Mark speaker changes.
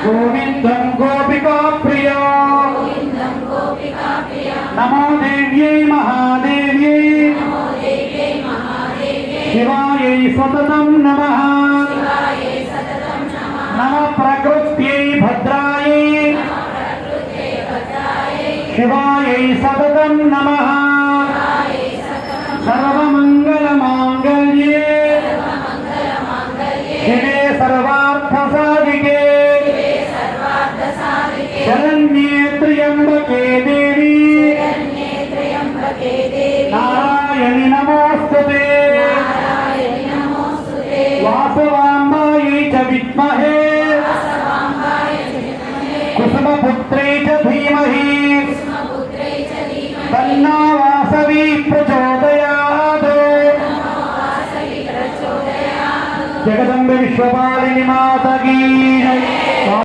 Speaker 1: गोविन्दं गोपिका प्रिया नमो देव्यै महादेव्यै शिवायै सततं नमः नमः प्रकृत्यै भद्रायै शिवायै सततं नमः सर्वमङ्गलमाङ्गल्ये शिवे सर्वार्थसाधिके शरण्ये त्र्यम्बके देवी नारायणि नमोस्तुते वासवाम्बायै च विद्महे कुसुमपुत्रे च धीमहि तन्नो वासवी प्रचोदयात्। जगदम्बे विश्वपालिनी माता की जय।